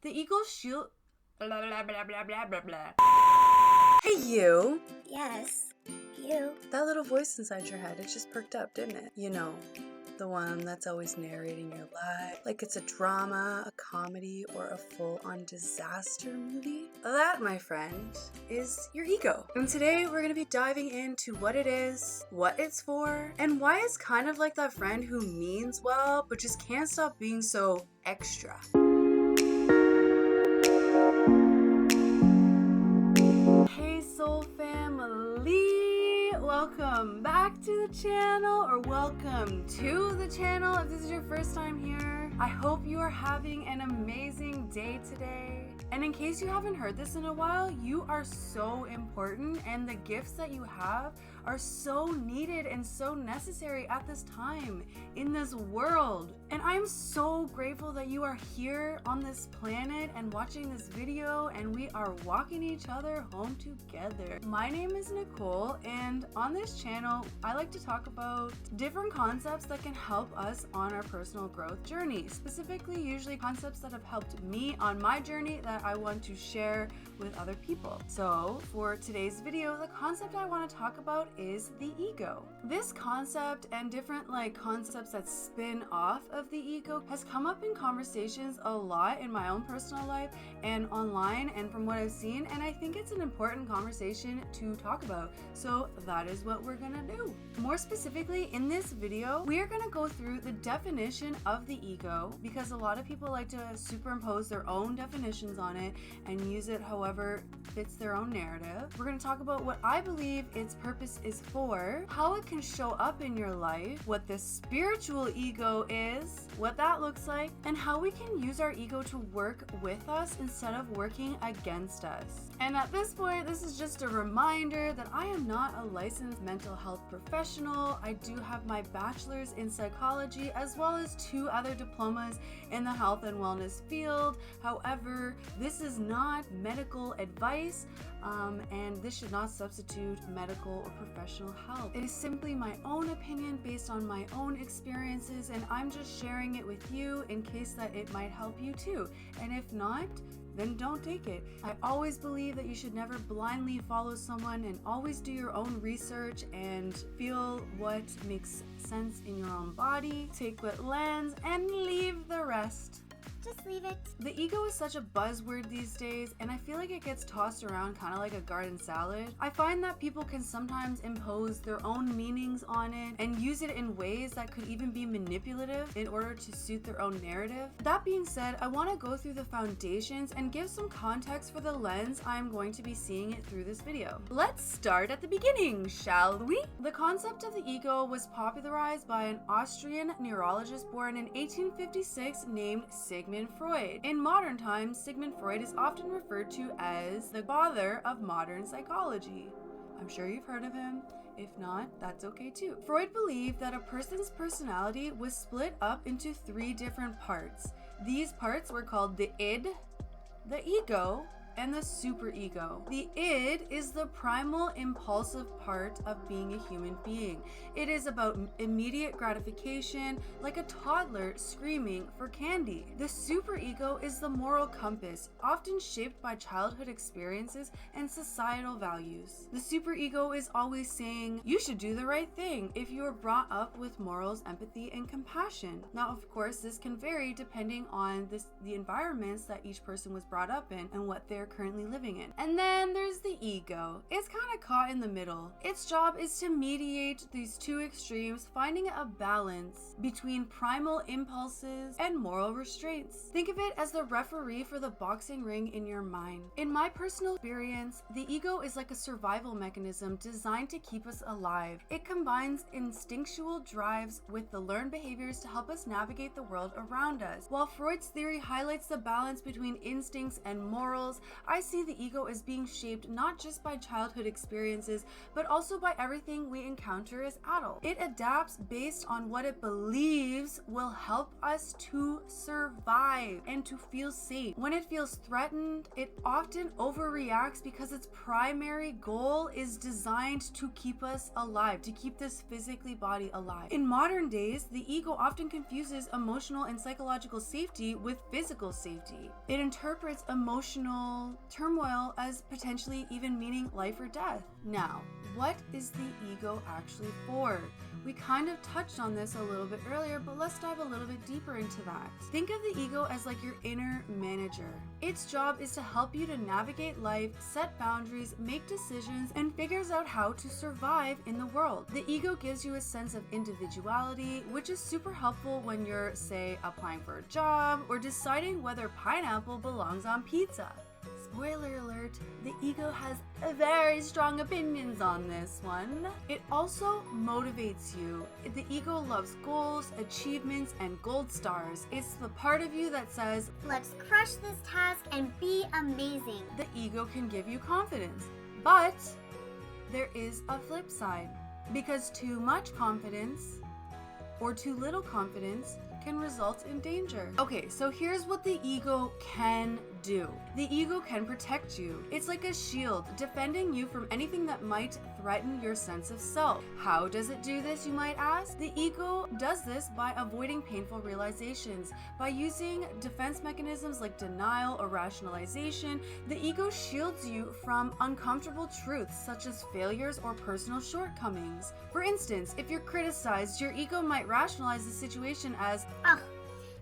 The ego shield. Blah, blah, blah, blah, blah, blah, blah. Hey, you. Yes, you. That little voice inside your head, it just perked up, didn't it? You know, the one that's always narrating your life like it's a drama, a comedy, or a full-on disaster movie. That, my friend, is your ego. And today we're going to be diving into what it is, what it's for, and why it's kind of like that friend who means well but just can't stop being so extra. Hey soul family, welcome back to the channel, or welcome to the channel if this is your first time here. I hope you are having an amazing day today. And in case you haven't heard this in a while, you are so important, and the gifts that you have are so needed and so necessary at this time in this world. And I'm so grateful that you are here on this planet and watching this video, and we are walking each other home together. My name is Nicole, and on this channel I like to talk about different concepts that can help us on our personal growth journey, specifically usually concepts that have helped me on my journey that I want to share with other people. So for today's video, the concept I want to talk about is the ego. This concept and different concepts that spin off of the ego has come up in conversations a lot in my own personal life and online and from what I've seen, and I think it's an important conversation to talk about. So that is what we're gonna do. More specifically, in this video, we are gonna go through the definition of the ego, because a lot of people like to superimpose their own definitions on it and use it however fits their own narrative. We're going to talk about what I believe its purpose is for, how it can show up in your life, what the spiritual ego is, what that looks like, and how we can use our ego to work with us instead of working against us. And at this point, this is just a reminder that I am not a licensed mental health professional. I do have my bachelor's in psychology as well as 2 other diplomas in the health and wellness field. However, this is not medical advice, and this should not substitute medical or professional help. It is simply my own opinion based on my own experiences, and I'm just sharing it with you in case that it might help you too. And if not, then don't take it. I always believe that you should never blindly follow someone, and always do your own research and feel what makes sense in your own body. Take what lands and leave the rest. Just leave it. The ego is such a buzzword these days, and I feel like it gets tossed around kind of like a garden salad. I find that people can sometimes impose their own meanings on it and use it in ways that could even be manipulative in order to suit their own narrative. That being said, I want to go through the foundations and give some context for the lens I'm going to be seeing it through this video. Let's start at the beginning, shall we? The concept of the ego was popularized by an Austrian neurologist born in 1856 named Sigmund Freud. In modern times, Sigmund Freud is often referred to as the father of modern psychology. I'm sure you've heard of him. If not, that's okay too. Freud believed that a person's personality was split up into 3 different parts. These parts were called the id, the ego, and the superego. The id is the primal impulsive part of being a human being. It is about immediate gratification, like a toddler screaming for candy. The superego is the moral compass, often shaped by childhood experiences and societal values. The superego is always saying, you should do the right thing if you were brought up with morals, empathy, and compassion. Now, of course, this can vary depending on the environments that each person was brought up in and what they're currently living in. And then there's the ego. It's kind of caught in the middle. Its job is to mediate these 2 extremes, finding a balance between primal impulses and moral restraints. Think of it as the referee for the boxing ring in your mind. In my personal experience, the ego is like a survival mechanism designed to keep us alive. It combines instinctual drives with the learned behaviors to help us navigate the world around us. While Freud's theory highlights the balance between instincts and morals, I see the ego as being shaped not just by childhood experiences, but also by everything we encounter as adults. It adapts based on what it believes will help us to survive and to feel safe. When it feels threatened, it often overreacts because its primary goal is designed to keep us alive, to keep this physically body alive. In modern days, the ego often confuses emotional and psychological safety with physical safety. It interprets emotional turmoil as potentially even meaning life or death. Now, what is the ego actually for? We kind of touched on this a little bit earlier, but let's dive a little bit deeper into that. Think of the ego as like your inner manager. Its job is to help you to navigate life, set boundaries, make decisions, and figures out how to survive in the world. The ego gives you a sense of individuality, which is super helpful when you're, say, applying for a job or deciding whether pineapple belongs on pizza. Spoiler alert, the ego has very strong opinions on this one. It also motivates you. The ego loves goals, achievements, and gold stars. It's the part of you that says, Let's crush this task and be amazing. the ego can give you confidence. But there is a flip side, because too much confidence or too little confidence can result in danger. Okay, so here's what the ego can do. The ego can protect you. It's like a shield, defending you from anything that might threaten your sense of self. How does it do this, you might ask? The ego does this by avoiding painful realizations. By using defense mechanisms like denial or rationalization, the ego shields you from uncomfortable truths such as failures or personal shortcomings. For instance, if you're criticized, your ego might rationalize the situation as, Oh,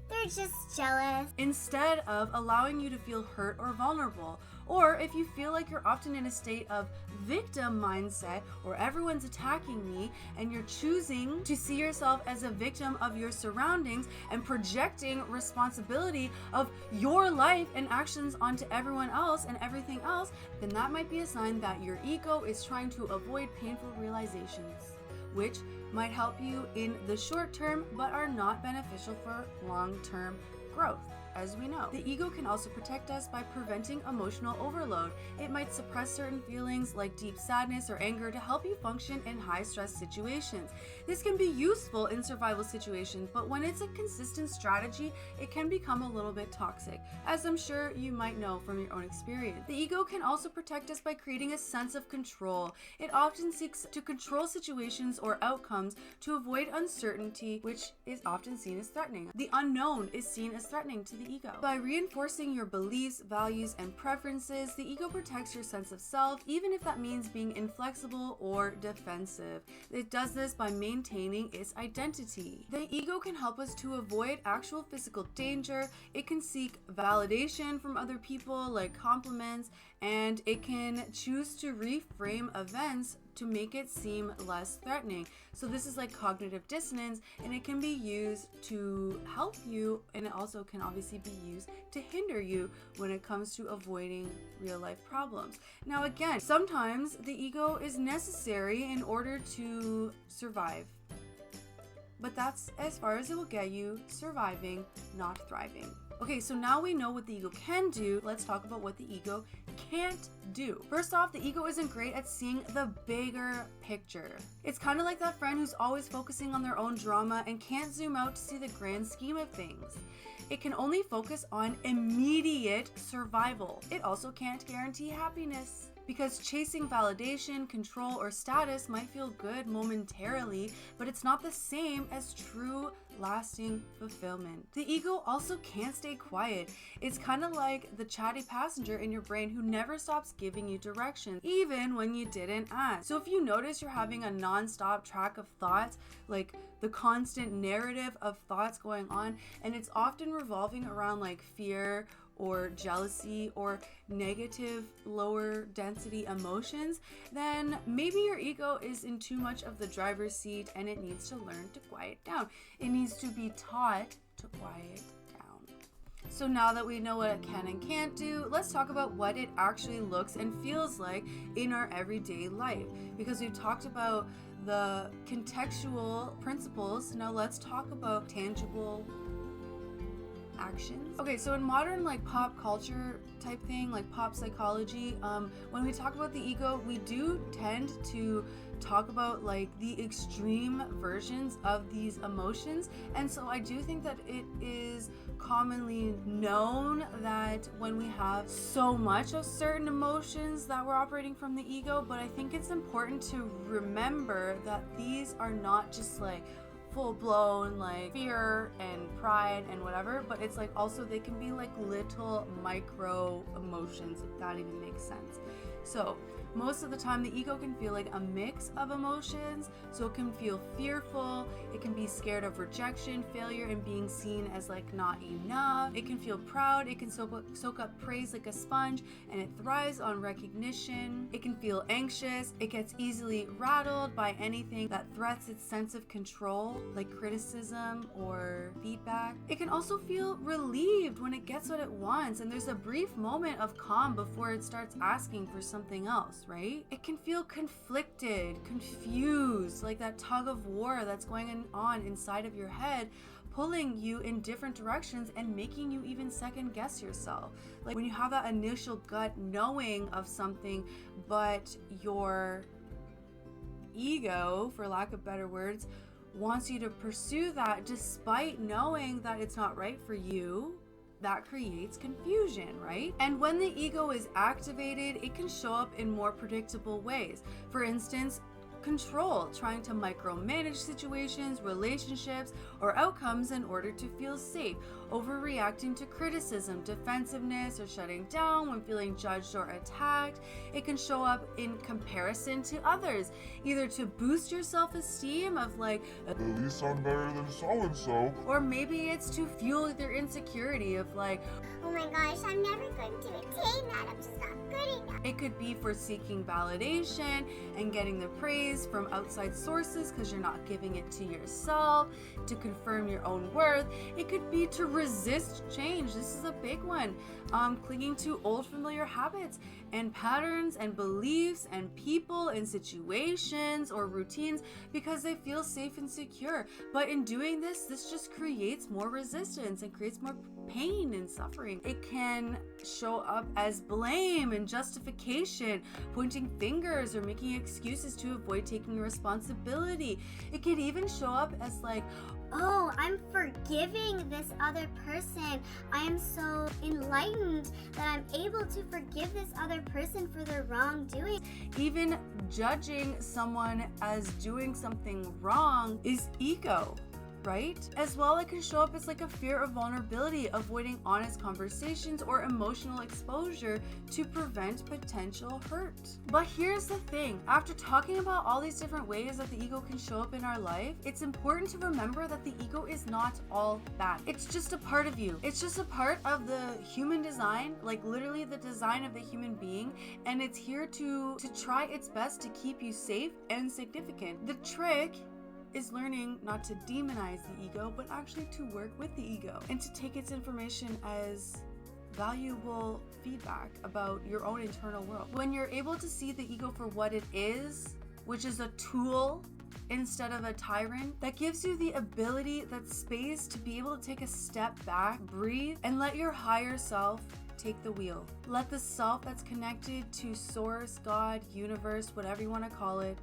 they're just jealous. instead of allowing you to feel hurt or vulnerable. Or if you feel like you're often in a state of victim mindset, or everyone's attacking me, and you're choosing to see yourself as a victim of your surroundings and projecting responsibility of your life and actions onto everyone else and everything else, then that might be a sign that your ego is trying to avoid painful realizations, which might help you in the short term but are not beneficial for long-term growth. As we know, the ego can also protect us by preventing emotional overload. It might suppress certain feelings like deep sadness or anger to help you function in high-stress situations. This can be useful in survival situations, but when it's a consistent strategy, it can become a little bit toxic, as I'm sure you might know from your own experience. The ego can also protect us by creating a sense of control. It often seeks to control situations or outcomes to avoid uncertainty, which is often seen as threatening. The unknown is seen as threatening to the ego. By reinforcing your beliefs, values, and preferences, the ego protects your sense of self, even if that means being inflexible or defensive. It does this by maintaining its identity. The ego can help us to avoid actual physical danger. It can seek validation from other people, like compliments, and it can choose to reframe events to make it seem less threatening. So this is like cognitive dissonance, and it can be used to help you, and it also can obviously be used to hinder you when it comes to avoiding real life problems. Now again, sometimes the ego is necessary in order to survive, but that's as far as it will get you, surviving, not thriving. Okay, so now we know what the ego can do. Let's talk about what the ego can't do. First off, the ego isn't great at seeing the bigger picture. It's kind of like that friend who's always focusing on their own drama and can't zoom out to see the grand scheme of things. It can only focus on immediate survival. It also can't guarantee happiness, because chasing validation, control, or status might feel good momentarily, but it's not the same as true lasting fulfillment. The ego also can't stay quiet. It's kind of like the chatty passenger in your brain who never stops giving you directions, even when you didn't ask. So if you notice you're having a non-stop track of thoughts, like the constant narrative of thoughts going on, and it's often revolving around like fear or jealousy or negative lower density emotions, then maybe your ego is in too much of the driver's seat and it needs to learn to quiet down. It needs to be taught to quiet down. So now that we know what it can and can't do, let's talk about what it actually looks and feels like in our everyday life. Because we've talked about the contextual principles, now let's talk about tangible actions. Okay, so in modern like pop culture type thing, like pop psychology, when we talk about the ego, we do tend to talk about like the extreme versions of these emotions. And so I do think that it is commonly known that when we have so much of certain emotions that we're operating from the ego, but I think it's important to remember that these are not just like full-blown like fear and pride and whatever, but it's like also they can be like little micro emotions, if that even makes sense. So most of the time the ego can feel like a mix of emotions. So it can feel fearful, it can be scared of rejection, failure, and being seen as like not enough. It can feel proud, it can soak up praise like a sponge, and it thrives on recognition. It can feel anxious, it gets easily rattled by anything that threats its sense of control, like criticism or feedback. It can also feel relieved when it gets what it wants, and there's a brief moment of calm before it starts asking for something else, right? It can feel conflicted, confused, like that tug of war that's going on inside of your head, pulling you in different directions and making you even second guess yourself. Like when you have that initial gut knowing of something, but your ego, for lack of better words, wants you to pursue that despite knowing that it's not right for you. That creates confusion, right? And when the ego is activated, it can show up in more predictable ways. For instance, control, trying to micromanage situations, relationships, or outcomes in order to feel safe, overreacting to criticism, defensiveness, or shutting down when feeling judged or attacked. It can show up in comparison to others, either to boost your self-esteem of like, at least I'm better than so-and-so. Or maybe it's to fuel their insecurity of like, Oh my gosh, I'm never going to attain that. I'm just not good enough. it could be for seeking validation and getting the praise from outside sources because you're not giving it to yourself, to confirm your own worth. It could be to resist change. This is a big one. Clinging to old familiar habits and patterns and beliefs and people and situations or routines because they feel safe and secure. But in doing this just creates more resistance and creates more pain and suffering. It can show up as blame and justification, pointing fingers or making excuses to avoid taking responsibility. It could even show up as like, Oh, I'm forgiving this other person. I am so enlightened that I'm able to forgive this other person for their wrongdoing. even judging someone as doing something wrong is ego, right? As well, it can show up as like a fear of vulnerability, avoiding honest conversations or emotional exposure to prevent potential hurt. But here's the thing, after talking about all these different ways that the ego can show up in our life, it's important to remember that the ego is not all bad. It's just a part of you. It's just a part of the human design, like literally the design of the human being, and it's here to try its best to keep you safe and significant. The trick is learning not to demonize the ego, but actually to work with the ego and to take its information as valuable feedback about your own internal world. When you're able to see the ego for what it is, which is a tool instead of a tyrant, that gives you the ability, that space to be able to take a step back, breathe, and let your higher self take the wheel. Let the self that's connected to source, God, universe, whatever you want to call it,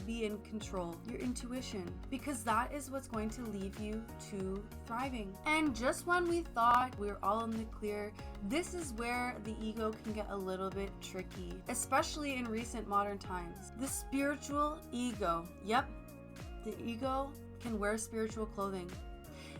be in control, your intuition, because that is what's going to lead you to thriving. And just when we thought we were all in the clear, this is where the ego can get a little bit tricky, especially in recent modern times. The spiritual ego. Yep, the ego can wear spiritual clothing.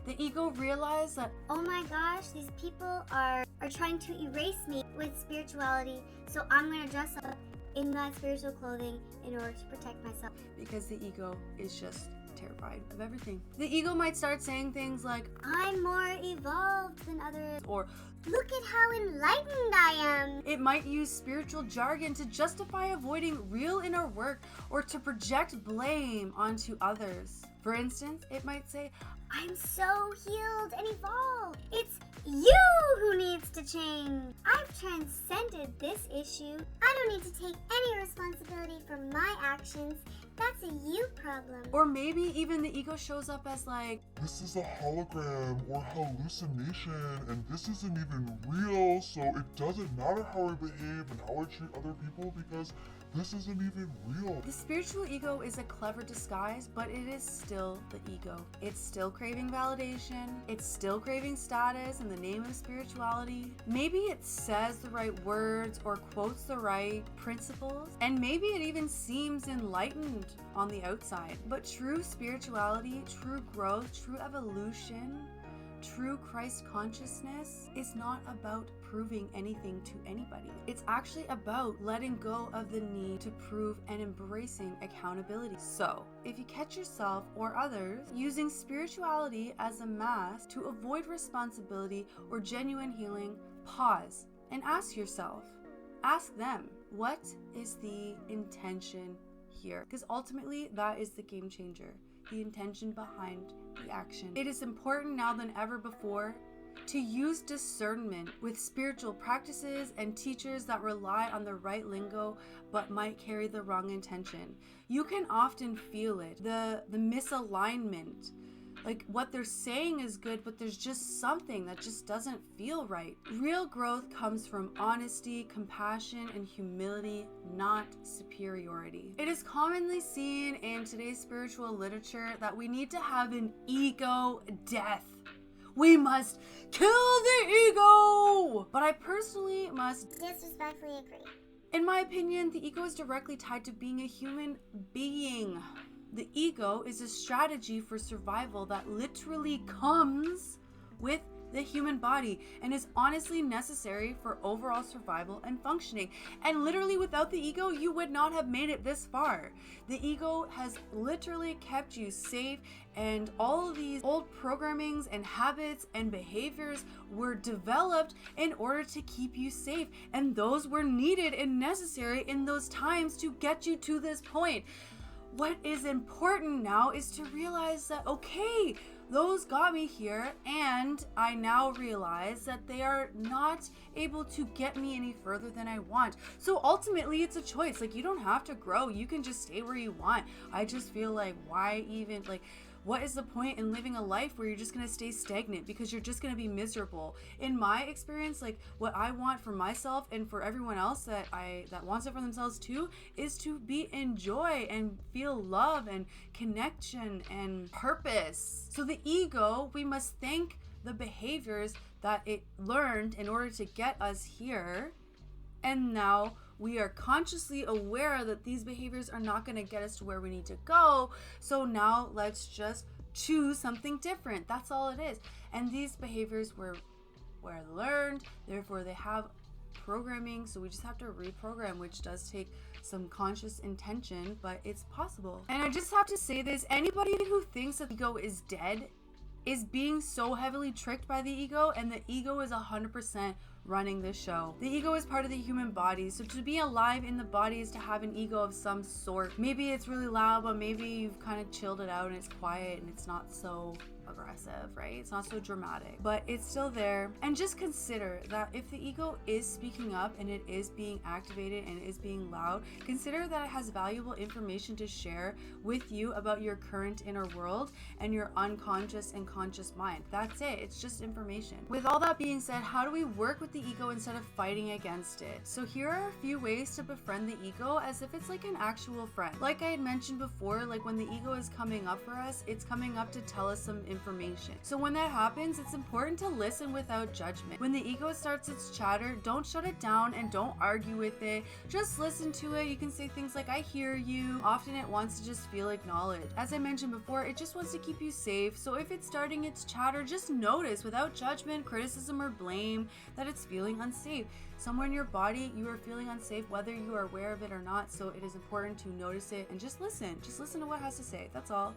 The ego realized that, Oh my gosh, these people are trying to erase me with spirituality, so I'm going to dress up in that spiritual clothing in order to protect myself. because the ego is just terrified of everything. The ego might start saying things like, I'm more evolved than others, or look at how enlightened I am. it might use spiritual jargon to justify avoiding real inner work or to project blame onto others. For instance, it might say, I'm so healed and evolved. It's you who needs to change. I've transcended this issue. I don't need to take any responsibility for my actions, That's a you problem. Or maybe even the ego shows up as like, This is a hologram or hallucination, and this isn't even real, so it doesn't matter how I behave and how I treat other people because this isn't even real. the spiritual ego is a clever disguise, but it is still the ego. It's still craving validation. It's still craving status in the name of spirituality. Maybe it says the right words or quotes the right principles, and maybe it even seems enlightened on the outside. But true spirituality, true growth, true evolution, true Christ consciousness is not about proving anything to anybody. It's actually about letting go of the need to prove and embracing accountability. So, if you catch yourself or others using spirituality as a mask to avoid responsibility or genuine healing, pause and ask yourself, ask them, what is the intention here? Because ultimately, that is the game changer. The intention behind the action. It is important now than ever before to use discernment with spiritual practices and teachers that rely on the right lingo but might carry the wrong intention. You can often feel it, the misalignment. Like what they're saying is good, but there's just something that just doesn't feel right. Real growth comes from honesty, compassion, and humility, not superiority. It is commonly seen in today's spiritual literature that we need to have an ego death. We must kill the ego! But I personally must Disrespectfully agree. In my opinion, the ego is directly tied to being a human being. The ego is a strategy for survival that literally comes with the human body and is honestly necessary for overall survival and functioning. And literally without the ego, you would not have made it this far. The ego has literally kept you safe, and all of these old programmings and habits and behaviors were developed in order to keep you safe. And those were needed and necessary in those times to get you to this point. What is important now is to realize that, okay, those got me here, and I now realize that they are not able to get me any further than I want. So ultimately, it's a choice. Like, you don't have to grow. You can just stay where you want. I just feel like, why even, like, what is the point in living a life where you're just going to stay stagnant because you're just going to be miserable? In my experience, like what I want for myself and for everyone else that wants it for themselves too is to be in joy and feel love and connection and purpose. So the ego, we must thank the behaviors that it learned in order to get us here. And now we are consciously aware that these behaviors are not going to get us to where we need to go. So now let's just choose something different. That's all it is. And these behaviors were learned, therefore they have programming. So we just have to reprogram, which does take some conscious intention, but it's possible. And I just have to say this, anybody who thinks that the ego is dead is being so heavily tricked by the ego, and the ego is 100% running this show. The ego is part of the human body, so to be alive in the body is to have an ego of some sort. Maybe it's really loud, but maybe you've kind of chilled it out and it's quiet and it's not so aggressive, right? It's not so dramatic, but it's still there. And just consider that if the ego is speaking up and it is being activated and it is being loud, consider that it has valuable information to share with you about your current inner world and your unconscious and conscious mind. That's it. It's just information. With all that being said, how do we work with the ego instead of fighting against it? So here are a few ways to befriend the ego as if it's like an actual friend. Like I had mentioned before, like when the ego is coming up for us, it's coming up to tell us some information. So when that happens, it's important to listen without judgment. When the ego starts its chatter, don't shut it down and don't argue with it. Just listen to it. You can say things like, I hear you. Often it wants to just feel acknowledged. As I mentioned before, it just wants to keep you safe. So if it's starting its chatter, just notice without judgment, criticism, or blame that it's feeling unsafe. Somewhere in your body, you are feeling unsafe, whether you are aware of it or not. So it is important to notice it and just listen. Just listen to what it has to say. That's all.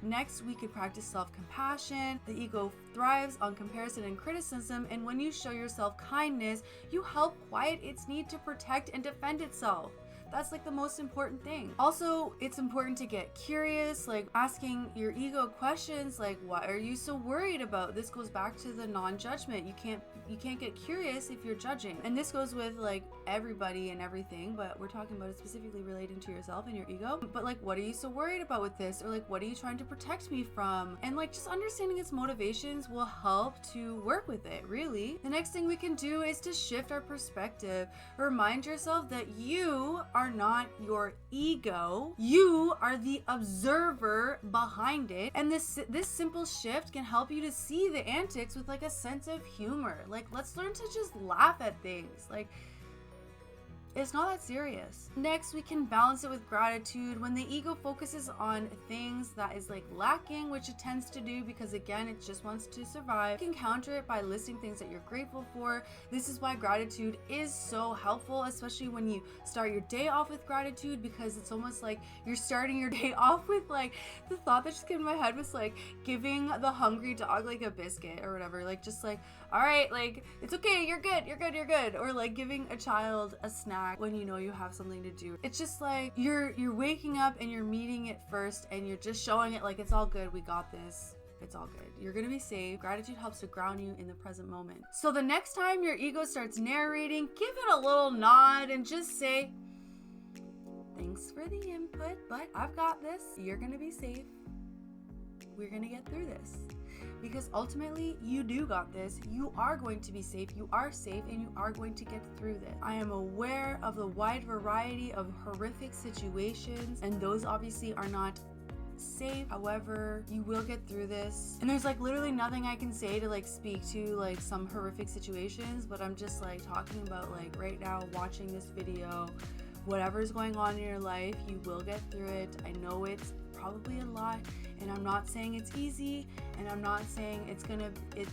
Next, we could practice self-compassion. The ego thrives on comparison and criticism, and when you show yourself kindness, you help quiet its need to protect and defend itself. That's like the most important thing. Also, it's important to get curious, like asking your ego questions like, what are you so worried about? This goes back to the non-judgment. You can't get curious if you're judging. And this goes with like everybody and everything, but we're talking about it specifically relating to yourself and your ego. But like, what are you so worried about with this? Or like, what are you trying to protect me from? And like, just understanding its motivations will help to work with it, really. The next thing we can do is to shift our perspective. Remind yourself that you are not your ego. You are the observer behind it. And this simple shift can help you to see the antics with like a sense of humor. Like, let's learn to just laugh at things. Like, it's not that serious. Next, we can balance it with gratitude. When the ego focuses on things that is like lacking, which it tends to do because again, it just wants to survive, you can counter it by listing things that you're grateful for. This is why gratitude is so helpful, especially when you start your day off with gratitude, because it's almost like you're starting your day off with like, the thought that just came to my head was like giving the hungry dog like a biscuit or whatever, like just like, all right, like it's okay, you're good, or like giving a child a snack when you know you have something to do. It's just like you're waking up and you're meeting it first and you're just showing it like, it's all good, we got this, it's all good, you're gonna be safe. Gratitude helps to ground you in the present moment. So the next time your ego starts narrating, give it a little nod and just say, thanks for the input, but I've got this, you're gonna be safe, we're gonna get through this. Because ultimately, you do got this. You are going to be safe. You are safe, and you are going to get through this. I am aware of the wide variety of horrific situations, and those obviously are not safe. However, you will get through this. And there's like literally nothing I can say to like speak to like some horrific situations, but I'm just like talking about like right now watching this video, whatever's going on in your life, you will get through it. I know it's probably a lot, and I'm not saying it's easy, and I'm not saying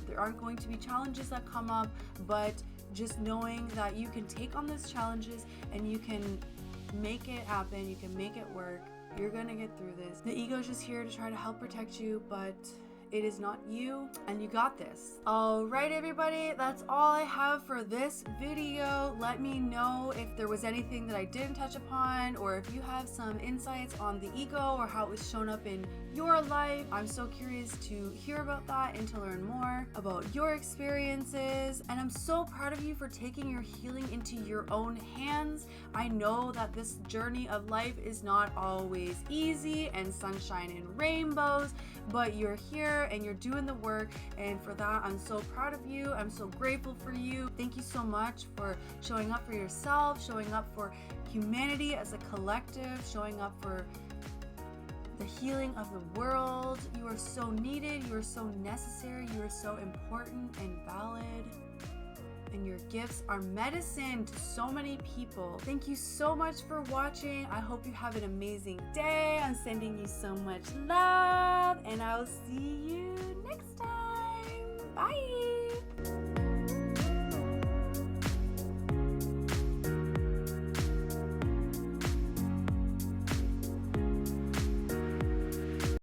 there aren't going to be challenges that come up, but just knowing that you can take on those challenges and you can make it happen, you can make it work, you're gonna get through this. The ego is just here to try to help protect you, but it is not you, and you got this. All right, everybody, that's all I have for this video. Let me know if there was anything that I didn't touch upon, or if you have some insights on the ego or how it was shown up in your life. I'm so curious to hear about that and to learn more about your experiences. And I'm so proud of you for taking your healing into your own hands. I know that this journey of life is not always easy and sunshine and rainbows, but you're here and you're doing the work, and for that I'm so proud of you. I'm so grateful for you. Thank you so much for showing up for yourself, showing up for humanity as a collective, showing up for the healing of the world. You are so needed, you are so necessary, you are so important and valid, and your gifts are medicine to so many people. Thank you so much for watching. I hope you have an amazing day. I'm sending you so much love, and I'll see you next time. Bye.